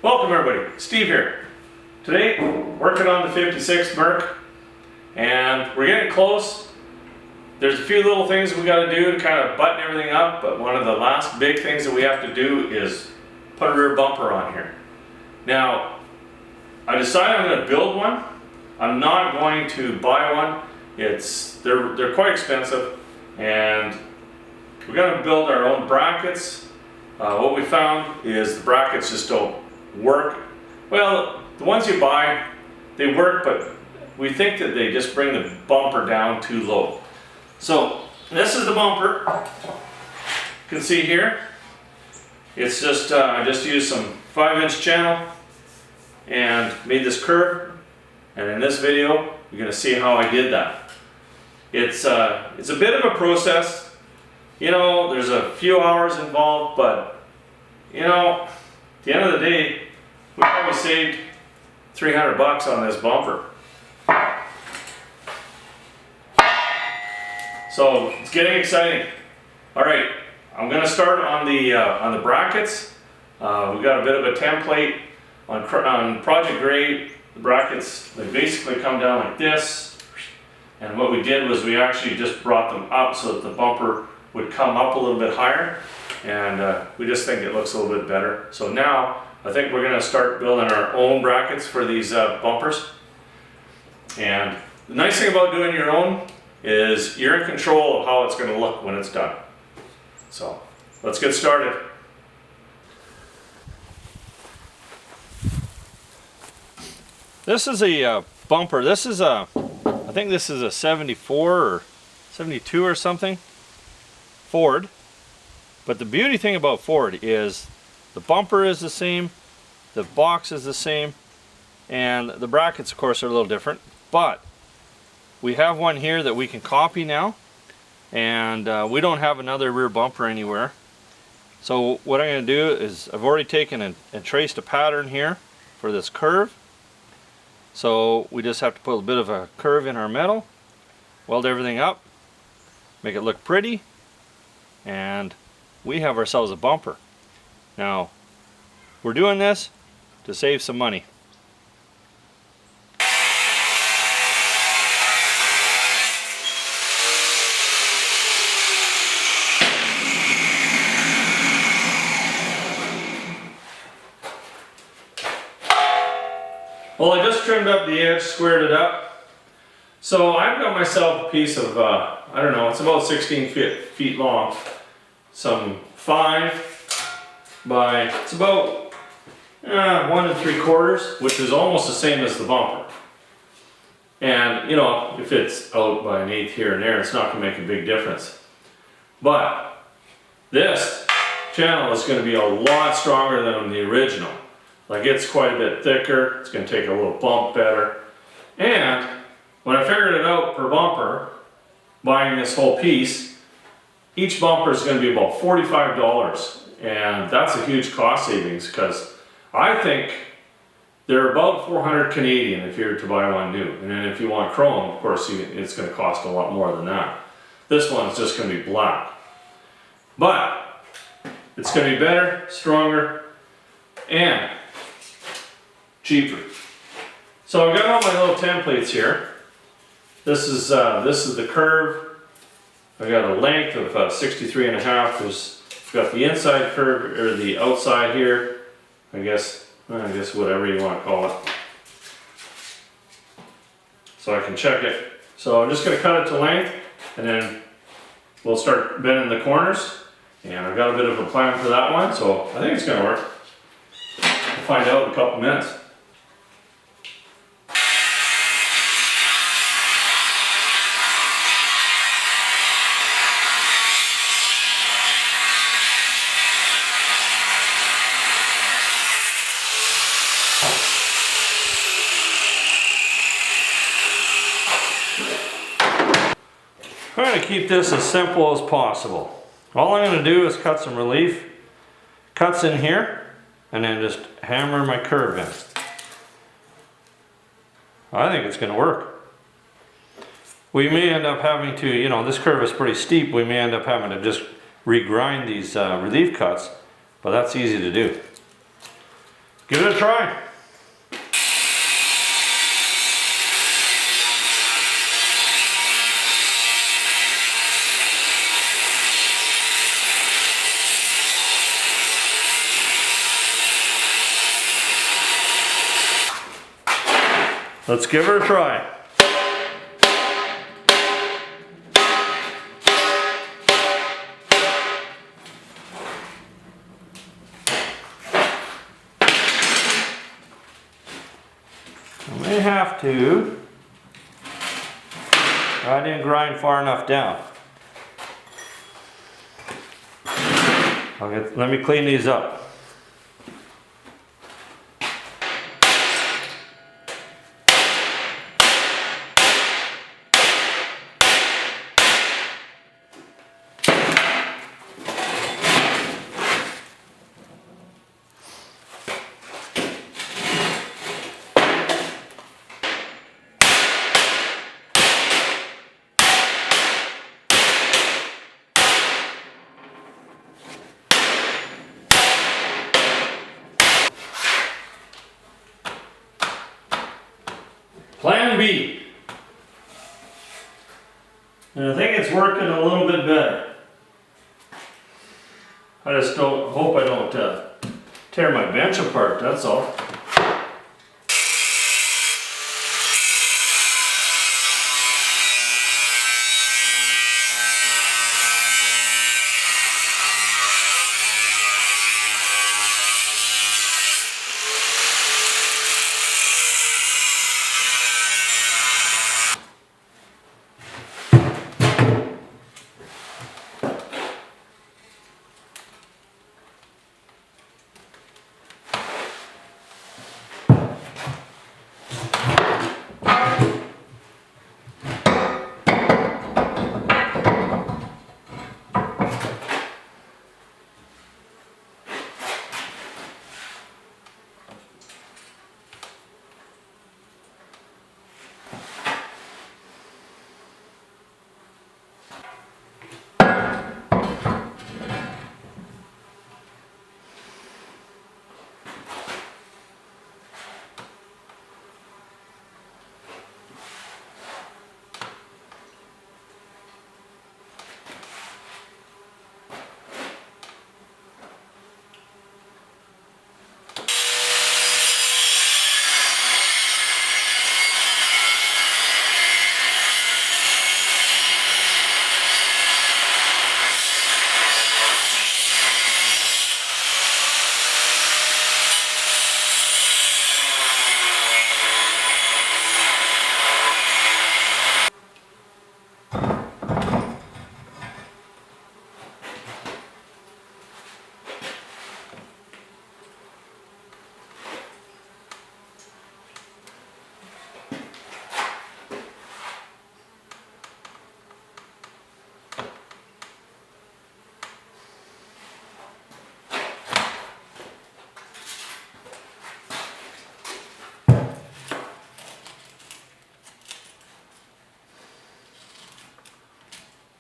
Welcome everybody, Steve here. Today, working on the 56 Merc, and we're getting close. There's a few little things we got to do to kind of button everything up, but one of the last big things that we have to do is put a rear bumper on here. Now, I decided I'm going to build one. I'm not going to buy one. They're quite expensive, and we're going to build our own brackets. What we found is the brackets just don't work. Well, the ones you buy, they work, but we think that they just bring the bumper down too low. So this is the bumper. You can see here. It's just I just used some 5-inch channel and made this curve. And in this video, you're going to see how I did that. It's a bit of a process. You know, there's a few hours involved, but you know, at the end of the day, we probably saved $300 on this bumper. So it's getting exciting. All right, I'm going to start on the brackets. We got a bit of a template on Project Grade. The brackets, they basically come down like this. And what we did was we actually just brought them up so that the bumper would come up a little bit higher. And we just think it looks a little bit better. So now I think we're going to start building our own brackets for these bumpers. And the nice thing about doing your own is you're in control of how it's going to look when it's done. So let's get started. This is a bumper. This is I think this is a 74 or 72 or something Ford. But the beauty thing about Ford is the bumper is the same, the box is the same, and the brackets of course are a little different, but we have one here that we can copy now, and we don't have another rear bumper anywhere. So what I'm going to do is I've already taken and traced a pattern here for this curve. So we just have to put a bit of a curve in our metal, weld everything up, make it look pretty, and we have ourselves a bumper. Now, we're doing this to save some money. Well, I just trimmed up the edge, squared it up. So I've got myself a piece of, I don't know, it's about 16 feet long. Some 5 by, it's about 1 3/4, which is almost the same as the bumper. And you know, if it's out by 1/8 here and there, it's not going to make a big difference. But this channel is going to be a lot stronger than the original. Like, it's quite a bit thicker, it's going to take a little bump better. And when I figured it out per bumper, buying this whole piece, each bumper is going to be about $45. And that's a huge cost savings, because I think they're about 400 Canadian if you're to buy one new. And then if you want chrome, of course, it's going to cost a lot more than that. This one's just going to be black. But it's going to be better, stronger, and cheaper. So I've got all my little templates here. This is the curve. I got a length of 63.5. I've got the inside curve, or the outside here. I guess whatever you want to call it. So I can check it. So I'm just going to cut it to length, and then we'll start bending the corners. And I've got a bit of a plan for that one, so I think it's going to work. We'll find out in a couple minutes. I'm going to keep this as simple as possible. All I'm going to do is cut some relief cuts in here and then just hammer my curve in. I think it's going to work. We may end up having to, you know, this curve is pretty steep, we may end up having to just regrind these relief cuts, but that's easy to do. Give it a try. Let's give her a try. I may have to. I didn't grind far enough down. Let me clean these up. Plan B. And I think it's working a little bit better. I just hope I don't tear my bench apart, that's all.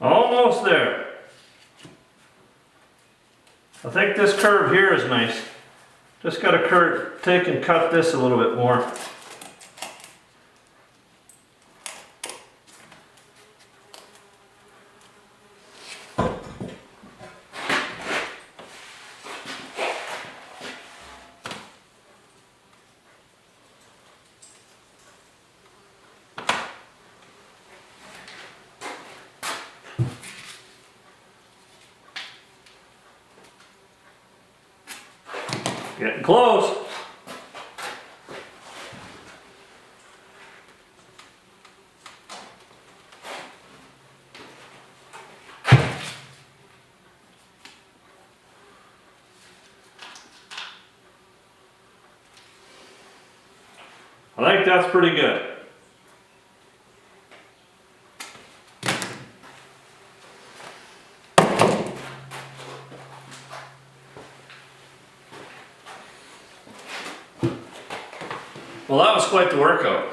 Almost there. I think this curve here is nice. Just got to take and cut this a little bit more. Getting close. I think that's pretty good. Well, that was quite the workout,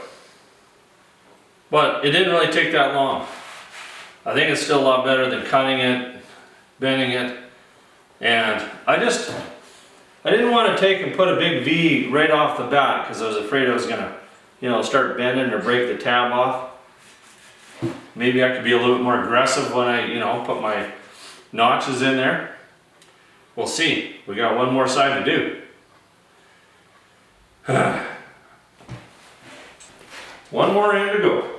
but it didn't really take that long. I think it's still a lot better than cutting it, bending it, and I just I didn't want to take and put a big V right off the bat because I was afraid I was gonna, start bending or break the tab off. Maybe I could be a little bit more aggressive when I, put my notches in there. We'll see. We got one more side to do. One more end to go.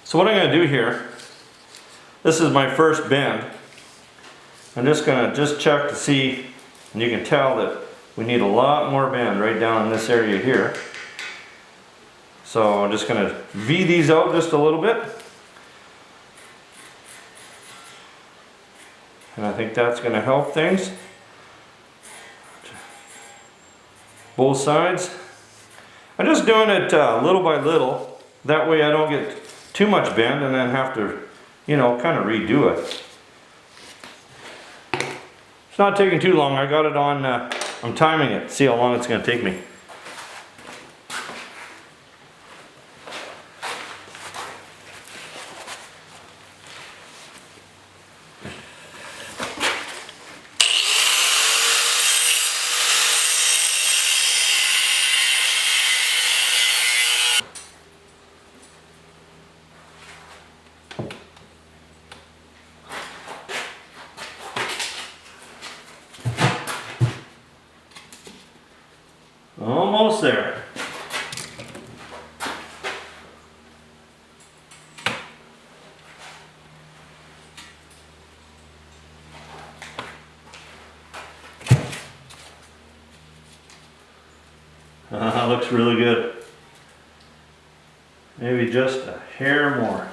So what I'm going to do here, this is my first bend. I'm just going to check to see, and you can tell that we need a lot more bend right down in this area here. So I'm just going to V these out just a little bit. And I think that's going to help things. Both sides. I'm just doing it little by little. That way I don't get too much bend and then have to, kind of redo it. It's not taking too long. I got it on, I'm timing it. See how long it's going to take me. Almost there. Looks really good. Maybe just a hair more.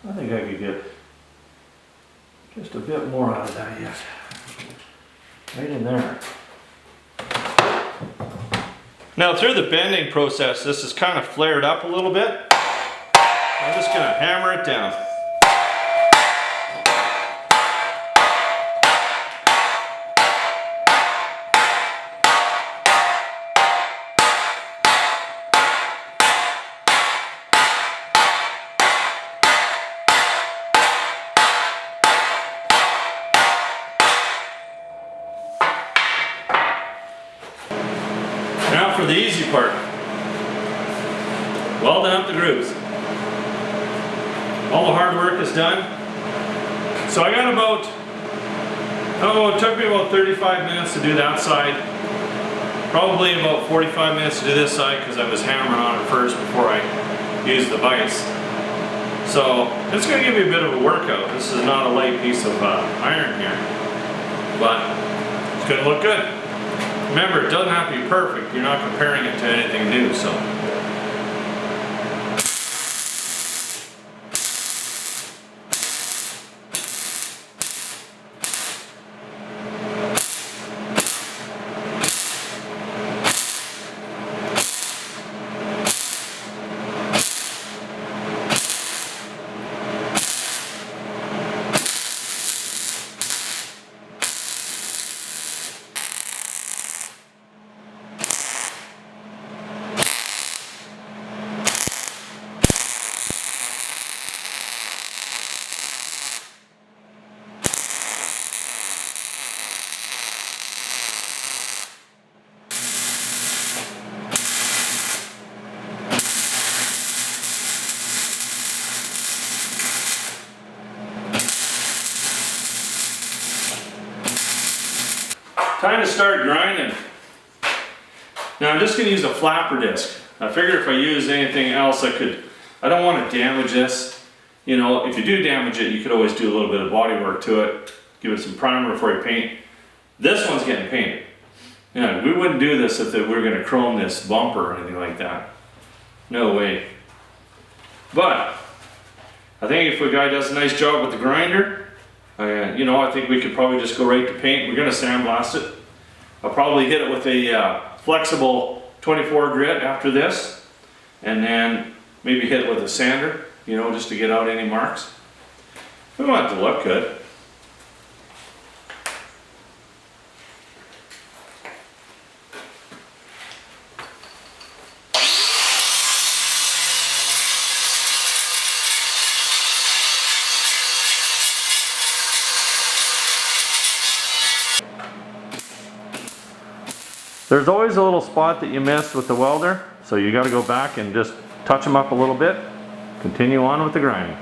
I think I could get just a bit more out of that yet. Right in there. Now through the bending process, this is kind of flared up a little bit. I'm just going to hammer it down. Now for the easy part. Welding up the grooves. All the hard work is done. So I got about, it took me about 35 minutes to do that side. Probably about 45 minutes to do this side because I was hammering on it first before I used the vise. So it's going to give you a bit of a workout. This is not a light piece of iron here, but it's going to look good. Remember, it doesn't have to be perfect. You're not comparing it to anything new, so. kind of start grinding. Now I'm just going to use a flapper disc. I figure if I use anything else I don't want to damage this. You know, if you do damage it, you could always do a little bit of body work to it. Give it some primer before you paint. This one's getting painted. Yeah, we wouldn't do this if we were going to chrome this bumper or anything like that. No way. But I think if a guy does a nice job with the grinder, you know, I think we could probably just go right to paint. We're going to sandblast it. I'll probably hit it with a flexible 24 grit after this, and then maybe hit it with a sander, you know, just to get out any marks. We want it to look good. There's always a little spot that you missed with the welder, so you got to go back and just touch them up a little bit. Continue on with the grinding.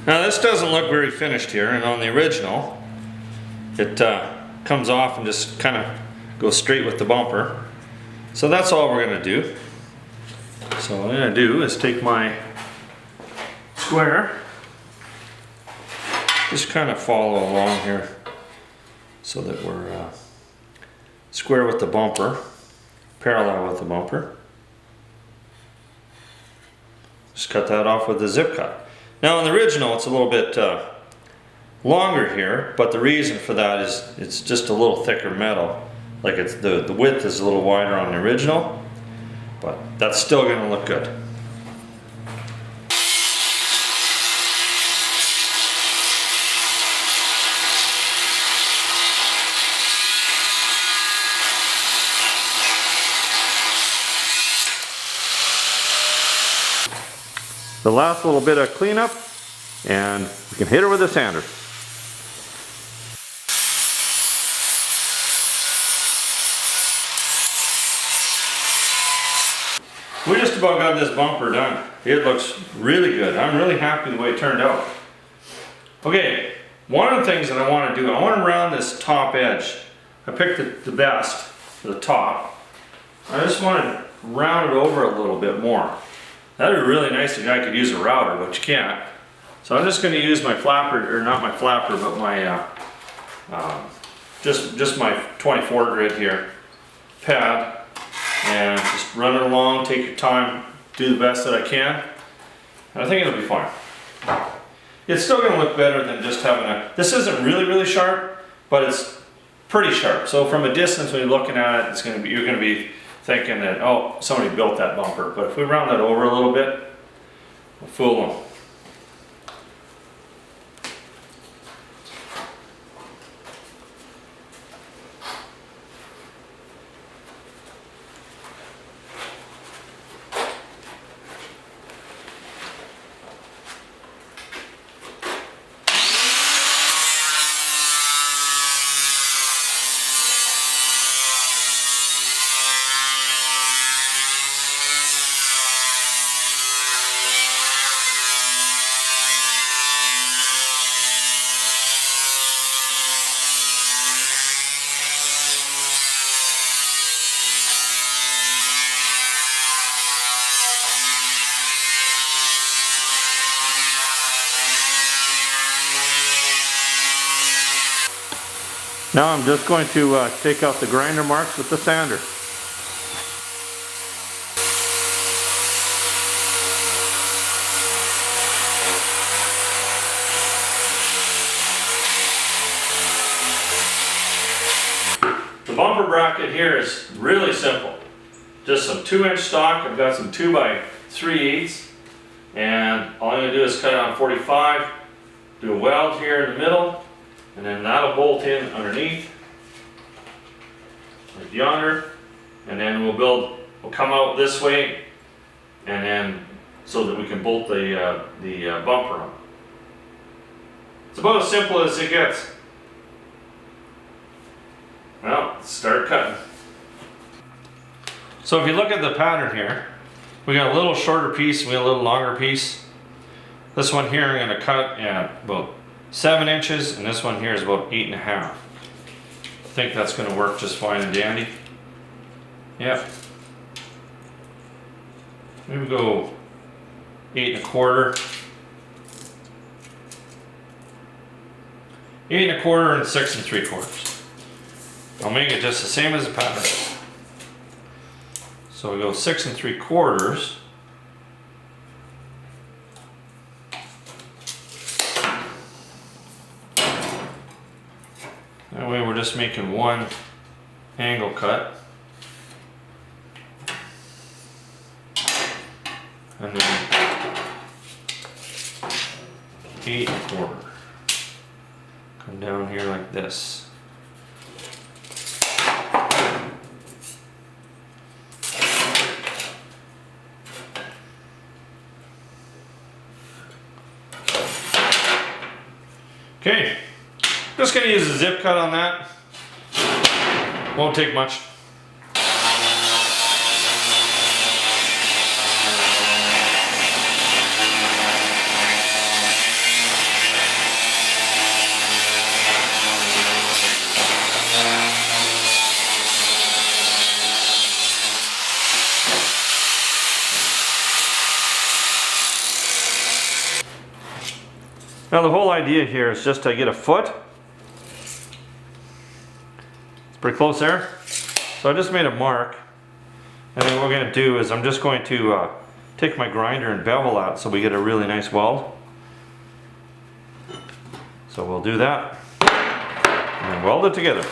Now this doesn't look very finished here, and on the original it comes off and just kind of goes straight with the bumper. So that's all we're going to do. So what I'm going to do is take my square, just kind of follow along here so that we're square with the bumper, parallel with the bumper. Just cut that off with a zip cut. Now in the original it's a little bit longer here, but the reason for that is it's just a little thicker metal. Like it's the width is a little wider on the original, but that's still going to look good. The last little bit of cleanup, and we can hit her with a sander. We just about got this bumper done. It looks really good. I'm really happy the way it turned out. Okay, one of the things that I want to do, I want to round this top edge. I picked the best for the top. I just want to round it over a little bit more. That'd be really nice if I could use a router, but you can't. So I'm just going to use my flapper, or not my flapper, but my just my 24 grit here pad, and just run it along. Take your time, do the best that I can, and I think it'll be fine. It's still going to look better than just having a. This isn't really sharp, but it's pretty sharp. So from a distance, when you're looking at it, it's going to be you're going to be thinking that, oh, somebody built that bumper. But if we round that over a little bit, we'll fool them. Now I'm just going to take out the grinder marks with the sander. The bumper bracket here is really simple. just some 2-inch stock. I've got some 2 by 3/8, and all I'm going to do is cut it on 45, do a weld here in the middle, and then that'll bolt in underneath, like yonder, and then we'll come out this way, and then so that we can bolt the bumper on. It's about as simple as it gets. Well, let's start cutting. So if you look at the pattern here, we got a little shorter piece and we got a little longer piece. This one here I'm going to cut at about 7 inches, and this one here is about 8.5. I think that's going to work just fine and dandy. Yep. Maybe go 8 1/4. 8 1/4 and 6 3/4. I'll make it just the same as the pattern. So we go 6 3/4. That way we're just making one angle cut. And then 8 1/4. Come down here like this. Okay, just gonna use a zip cut on that. Won't take much. Now the whole idea here is just to get a foot. It's pretty close there. So I just made a mark. And then what we're going to do is I'm just going to take my grinder and bevel that so we get a really nice weld. So we'll do that and weld it together.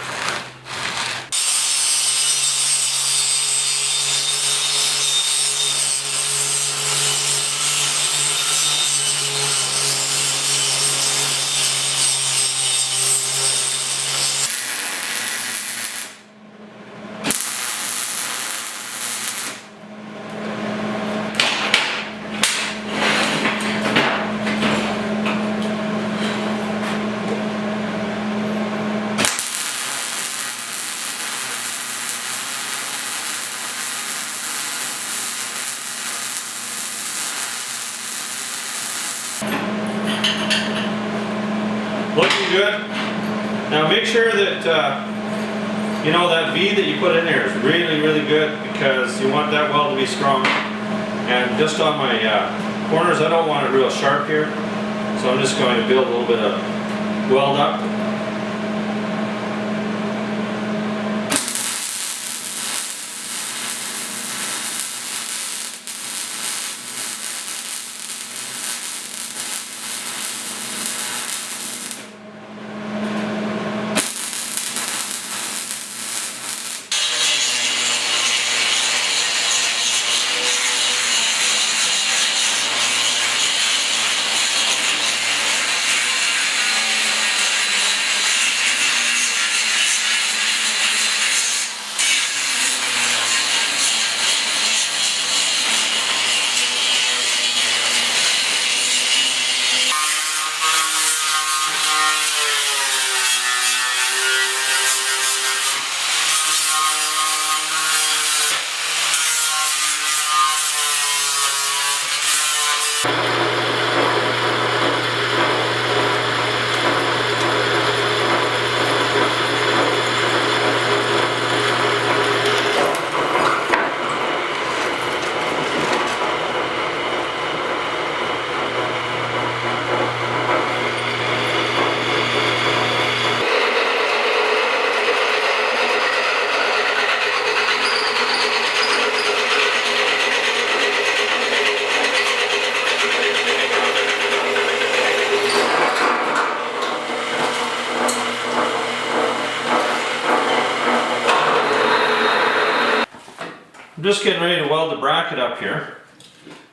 Looking good. Now make sure that you know that V that you put in there is really, really good, because you want that weld to be strong. And just on my corners, I don't want it real sharp here, so I'm just going to build a little bit of weld up. I'm just getting ready to weld the bracket up here.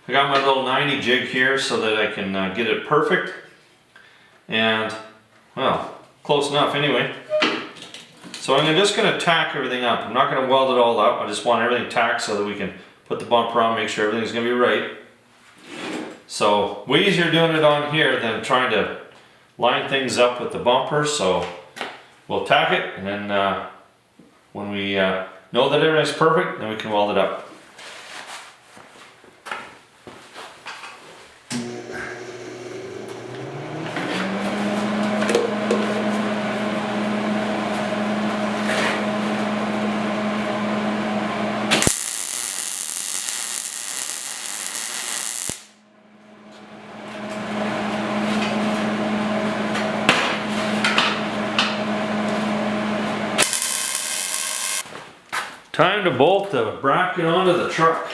I got my little 90 jig here so that I can get it perfect. And, well, close enough anyway. So I'm just going to tack everything up. I'm not going to weld it all up. I just want everything tacked so that we can put the bumper on, make sure everything's going to be right. So, way easier doing it on here than trying to line things up with the bumper. So, we'll tack it, and then when we know that everything's perfect, then we can weld it up. Time to bolt the bracket onto the truck.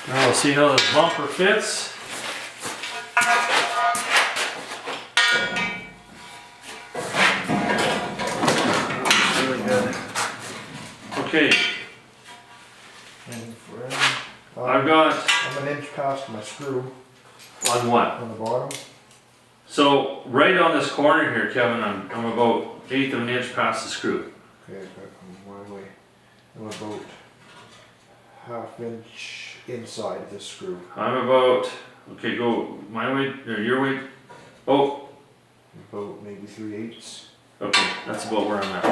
Now we'll see how this bumper fits. Really good. Okay. I've got... I'm an inch past my screw. On what? On the bottom. So, right on this corner here, Kevin, I'm about 1/8 of an inch past the screw. Okay, but I'm my way. I'm about 1/2 inch inside of this screw. I'm about, okay, go my way, or your way. Oh, About maybe 3/8. okay, that's about where I'm at.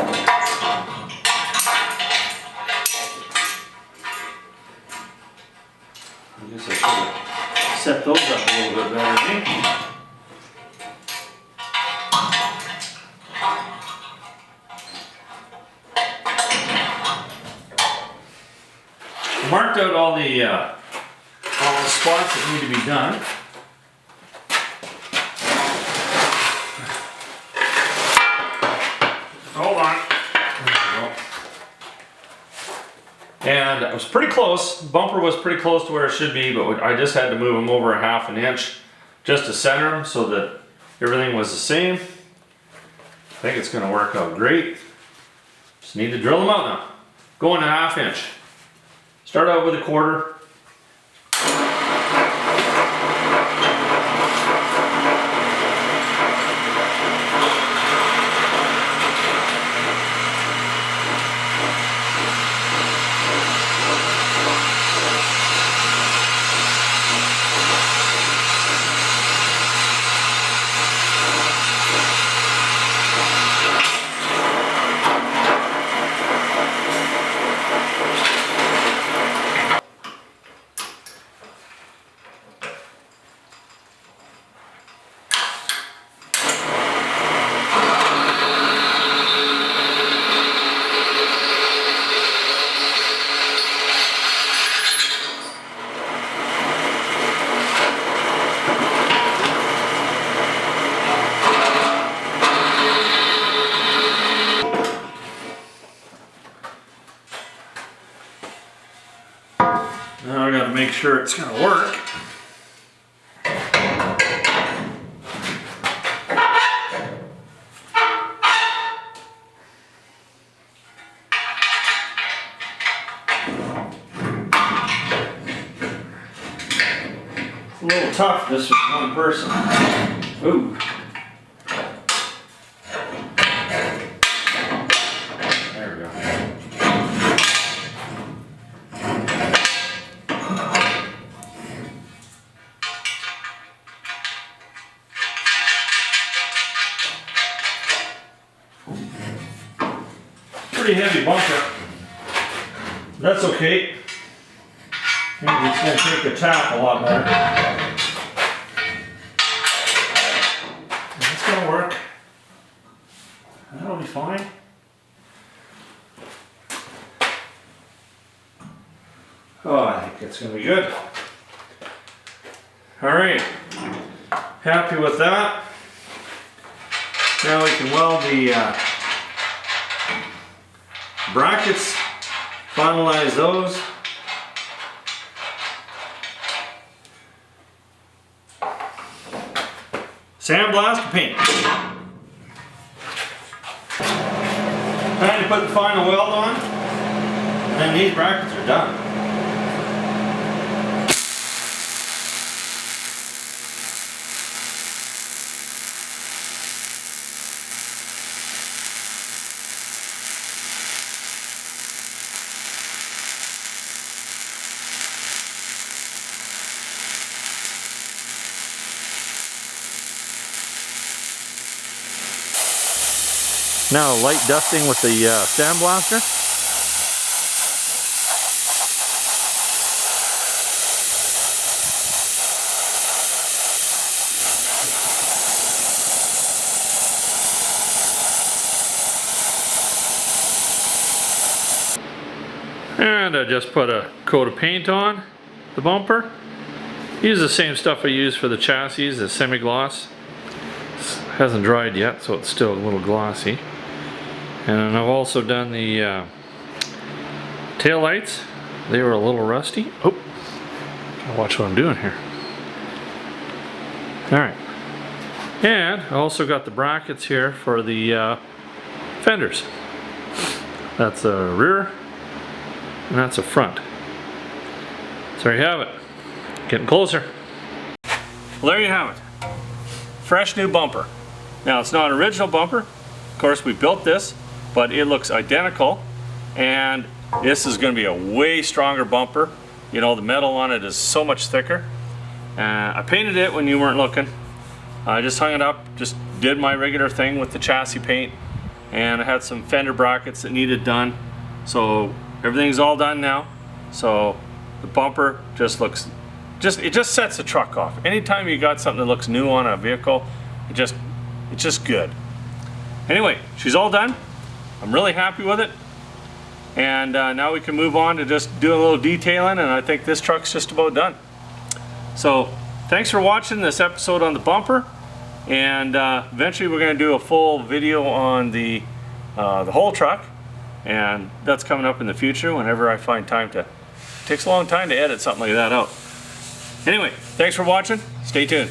I guess I should have set those up a little bit better, eh? I marked out all the spots that need to be done. Hold on. And it was pretty close. The bumper was pretty close to where it should be, but I just had to move them over 1/2 inch just to center them so that everything was the same. I think it's going to work out great. Just need to drill them out now. Going 1/2 inch. Start out with 1/4. Now I gotta make sure it's gonna work. It's a little tough this with one person. Ooh. There we go. Pretty heavy bunker. That's okay. Maybe it's going to take the tap a lot better. It's going to work. That'll be fine. Oh, it's gonna be good. All right, happy with that. Now we can weld the brackets, finalize those. Sandblast paint. Time to put the final weld on, and then these brackets are done. Now light dusting with the sandblaster. And I just put a coat of paint on the bumper. Use the same stuff I use for the chassis, the semi-gloss. Hasn't dried yet, so it's still a little glossy. And I've also done the tail lights. They were a little rusty. Oh, gotta watch what I'm doing here. All right. And I also got the brackets here for the fenders. That's a rear and that's a front. So there you have it. Getting closer. Well, there you have it. Fresh new bumper. Now it's not an original bumper. Of course, we built this, but it looks identical, and this is going to be a way stronger bumper. You know, the metal on it is so much thicker. I painted it when you weren't looking. I just hung it up, just did my regular thing with the chassis paint, and I had some fender brackets that needed done. So everything's all done now. So the bumper just looks, it just sets the truck off. Anytime you got something that looks new on a vehicle, it's just good. Anyway, she's all done. I'm really happy with it. And now we can move on to just do a little detailing, and I think this truck's just about done. So thanks for watching this episode on the bumper, and eventually we're going to do a full video on the whole truck, and that's coming up in the future whenever I find time to. It takes a long time to edit something like that out. Anyway, thanks for watching. Stay tuned.